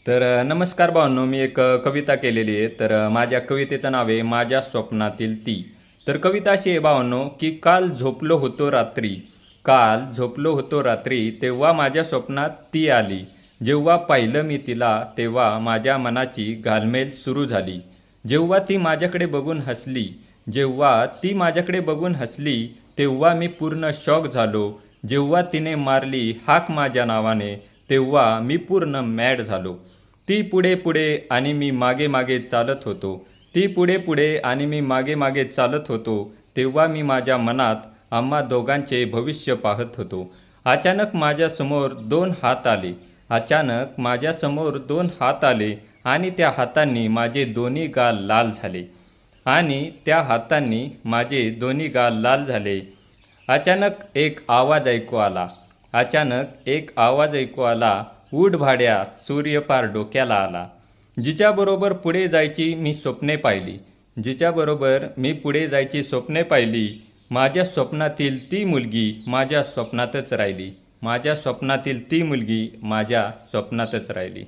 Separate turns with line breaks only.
नमस्कार भावांनो, मी एक कविता केलेली आहे. माझ्या कवितेचं नाव आहे माझ्या स्वप्नातील ती. कविता अशी आहे भावांनो, की काल झोपलो होतो रात्री तेव्हा माझ्या स्वप्नात ती आली. जेव्हा पाहिलं मी तिला तेव्हा माझ्या मनाची घालमेल सुरू झाली. जेव्हा ती माझ्याकडे बघून हसली तेव्हा मी पूर्ण शॉक झालो. जेव्हा तिने मारली हाक माझ्या नावाने तेव्हा मी पूर्ण मॅड झालो. ती पुढे पुढे आणि मी मागे मागे चालत होतो. ती पुढे पुढे आणि मी मागे मागे चालत होतो. तेव्हा मी माझ्या मनात आम्हा दोघांचे भविष्य पाहत होतो. अचानक माझ्यासमोर दोन हात आले आणि त्या हातांनी माझे दोन्ही गाल लाल झाले. अचानक एक आवाज ऐकू आला, उठ भाड्या, सूर्य पार डोक्याला आला. जिच्याबरोबर मी पुढे जायची स्वप्ने पाहिली, माझ्या स्वप्नातील ती मुलगी माझ्या स्वप्नातच राहिली.